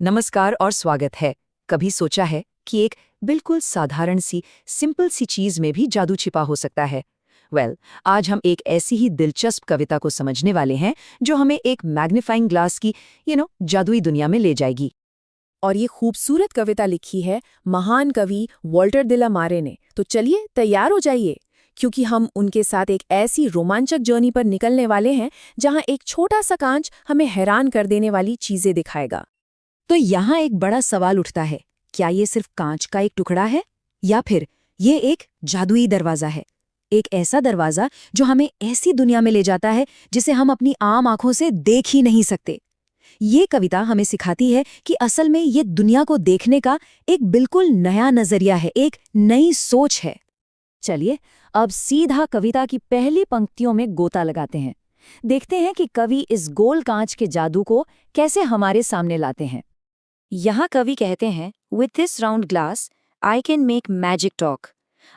नमस्कार और स्वागत है। कभी सोचा है कि एक बिल्कुल साधारण सी सिंपल सी चीज में भी जादू छिपा हो सकता है? आज हम एक ऐसी ही दिलचस्प कविता को समझने वाले हैं जो हमें एक मैग्नीफाइंग ग्लास की जादुई दुनिया में ले जाएगी। और ये खूबसूरत कविता लिखी है महान कवि वॉल्टर दे ला मारे ने। तो चलिए तैयार हो जाइए, क्योंकि हम उनके साथ एक ऐसी रोमांचक जर्नी पर निकलने वाले हैं जहां एक छोटा सा कांच हमें हैरान कर देने वाली चीजें दिखाएगा। तो यहाँ एक बड़ा सवाल उठता है, क्या ये सिर्फ कांच का एक टुकड़ा है या फिर ये एक जादुई दरवाजा है? एक ऐसा दरवाजा जो हमें ऐसी दुनिया में ले जाता है जिसे हम अपनी आम आंखों से देख ही नहीं सकते। ये कविता हमें सिखाती है कि असल में ये दुनिया को देखने का एक बिल्कुल नया नजरिया है, एक नई सोच है। चलिए अब सीधा कविता की पहली पंक्तियों में गोता लगाते हैं। देखते हैं कि कवि इस गोल कांच के जादू को कैसे हमारे सामने लाते हैं। यहाँ कवि कहते हैं, with this round glass I can make magic talk.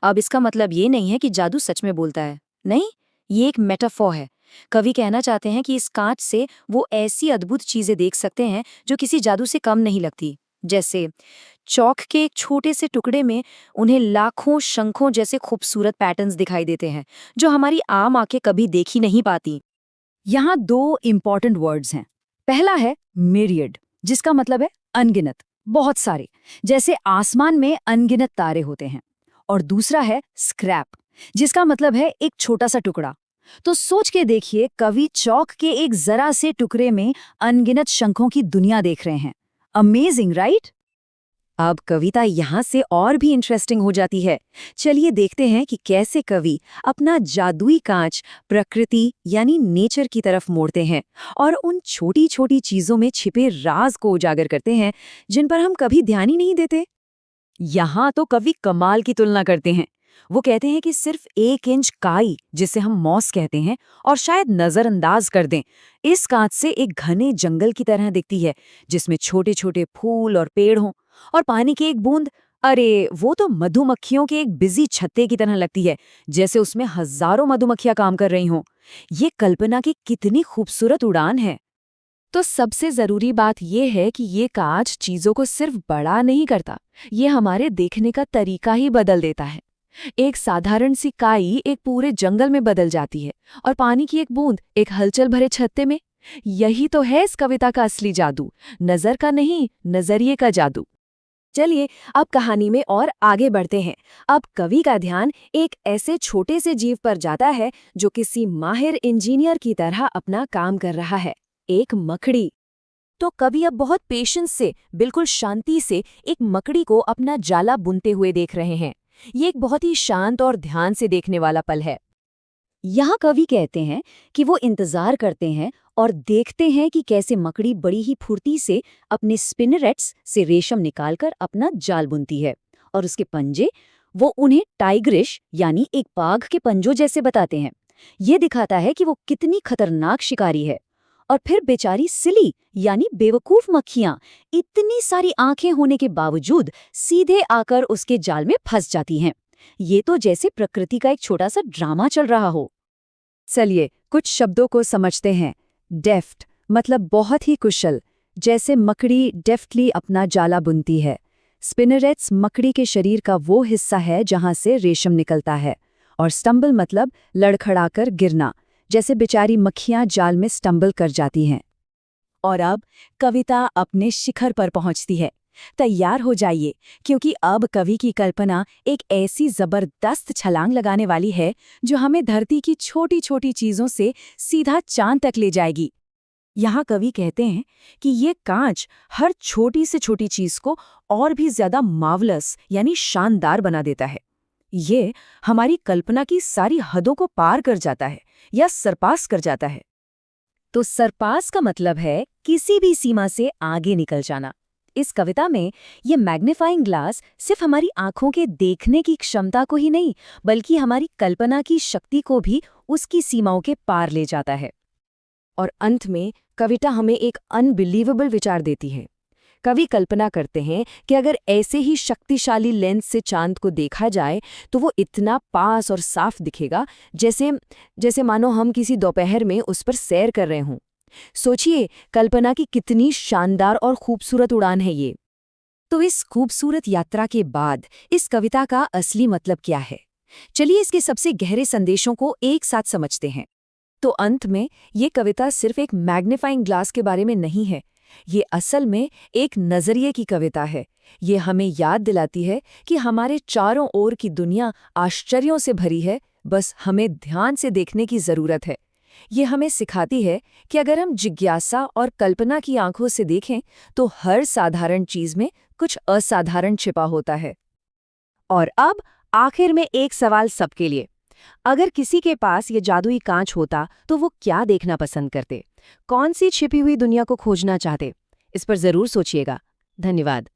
अब इसका मतलब ये नहीं है कि जादू सच में बोलता है, नहीं, ये एक मेटाफोर है। कवि कहना चाहते हैं कि इस कांच से वो ऐसी अद्भुत चीजें देख सकते हैं जो किसी जादू से कम नहीं लगती। जैसे चौक के एक छोटे से टुकड़े में उन्हें लाखों शंखों जैसे खूबसूरत पैटर्न्स दिखाई देते हैं जो हमारी आम आंखें कभी देखी नहीं पाती। यहाँ दो इंपॉर्टेंट वर्ड्स हैं। पहला है मिरियड, जिसका मतलब है अनगिनत, बहुत सारे, जैसे आसमान में अनगिनत तारे होते हैं। और दूसरा है स्क्रैप, जिसका मतलब है एक छोटा सा टुकड़ा। तो सोच के देखिए, कवि चौक के एक जरा से टुकड़े में अनगिनत शंखों की दुनिया देख रहे हैं। Amazing, right? अब कविता यहाँ से और भी इंटरेस्टिंग हो जाती है। चलिए देखते हैं कि कैसे कवि अपना जादुई कांच प्रकृति यानी नेचर की तरफ मोड़ते हैं और उन छोटी छोटी चीजों में छिपे राज को उजागर करते हैं जिन पर हम कभी ध्यान ही नहीं देते। यहाँ तो कवि कमाल की तुलना करते हैं। वो कहते हैं कि सिर्फ 1 इंच काई, जिसे हम मॉस कहते हैं, और शायद नजरअंदाज कर दें, इस कांच से एक घने जंगल की तरह दिखती है जिसमें छोटे छोटे फूल और पेड़ हों, और पानी की एक बूंद, अरे वो तो मधुमक्खियों के एक बिजी छत्ते की तरह लगती है, जैसे उसमें हजारों मधुमक्खियां काम कर रही हों। ये कल्पना की कितनी खूबसूरत उड़ान है। तो सबसे जरूरी बात यह है कि ये कांच चीजों को सिर्फ बड़ा नहीं करता, ये हमारे देखने का तरीका ही बदल देता है। एक साधारण सी काई एक पूरे जंगल में बदल जाती है, और पानी की एक बूंद एक हलचल भरे छत्ते में। यही तो है इस कविता का असली जादू, नजर का नहीं, नजरिए का जादू। चलिए अब कहानी में और आगे बढ़ते हैं। अब कवि का ध्यान एक ऐसे छोटे से जीव पर जाता है जो किसी माहिर इंजीनियर की तरह अपना काम कर रहा है, एक मकड़ी। तो कवि अब बहुत पेशेंस से, बिल्कुल शांति से एक मकड़ी को अपना जाला बुनते हुए देख रहे हैं। ये एक बहुत ही शांत और ध्यान से देखने वाला पल है। यहाँ कवि कहते हैं कि वो इंतजार करते हैं और देखते हैं कि कैसे मकड़ी बड़ी ही फुर्ती से अपने स्पिनरेट्स से रेशम निकालकर अपना जाल बुनती है, और उसके पंजे वो उन्हें टाइग्रिश यानी एक बाघ के पंजों जैसे बताते हैं। ये दिखाता है कि वो कितनी खतरनाक शिकारी है। और फिर बेचारी सिली यानी बेवकूफ मक्खियां इतनी सारी आंखें होने के बावजूद सीधे आकर उसके जाल में फंस जाती हैं। ये तो जैसे प्रकृति का एक छोटा सा ड्रामा चल रहा हो। चलिए कुछ शब्दों को समझते हैं। डेफ्ट मतलब बहुत ही कुशल, जैसे मकड़ी डेफ्टली अपना जाला बुनती है। स्पिनरेट्स मकड़ी के शरीर का वो हिस्सा है जहां से रेशम निकलता है। और स्टम्बल मतलब लड़खड़ाकर गिरना, जैसे बेचारी मक्खियां जाल में स्टम्बल कर जाती हैं। और अब कविता अपने शिखर पर पहुंचती है। तैयार हो जाइए, क्योंकि अब कवि की कल्पना एक ऐसी जबरदस्त छलांग लगाने वाली है जो हमें धरती की छोटी छोटी चीजों से सीधा चांद तक ले जाएगी। यहाँ कवि कहते हैं कि ये कांच हर छोटी से छोटी चीज को और भी ज्यादा मार्वलस यानी शानदार बना देता है। ये हमारी कल्पना की सारी हदों को पार कर जाता है या सरपास कर जाता है। तो सरपास का मतलब है किसी भी सीमा से आगे निकल जाना। इस कविता में ये मैग्नीफाइंग ग्लास सिर्फ हमारी आंखों के देखने की क्षमता को ही नहीं, बल्कि हमारी कल्पना की शक्ति को भी उसकी सीमाओं के पार ले जाता है। और अंत में कविता हमें एक अनबिलीवेबल विचार देती है। कवि कल्पना करते हैं कि अगर ऐसे ही शक्तिशाली लेंस से चांद को देखा जाए तो वो इतना पास और साफ दिखेगा, जैसे मानो हम किसी दोपहर में उस पर सैर कर रहे हों। सोचिए, कल्पना की कितनी शानदार और खूबसूरत उड़ान है ये। तो इस खूबसूरत यात्रा के बाद इस कविता का असली मतलब क्या है? चलिए इसके सबसे गहरे संदेशों को एक साथ समझते हैं। तो अंत में ये कविता सिर्फ एक मैग्नीफाइंग ग्लास के बारे में नहीं है। ये असल में एक नजरिए की कविता है। ये हमें याद दिलाती है कि हमारे चारों ओर की दुनिया आश्चर्यों से भरी है, बस हमें ध्यान से देखने की जरूरत है। ये हमें सिखाती है कि अगर हम जिज्ञासा और कल्पना की आंखों से देखें तो हर साधारण चीज में कुछ असाधारण छिपा होता है। और अब आखिर में एक सवाल सबके लिए। अगर किसी के पास ये जादुई कांच होता तो वो क्या देखना पसंद करते? कौन सी छिपी हुई दुनिया को खोजना चाहते? इस पर जरूर सोचिएगा। धन्यवाद।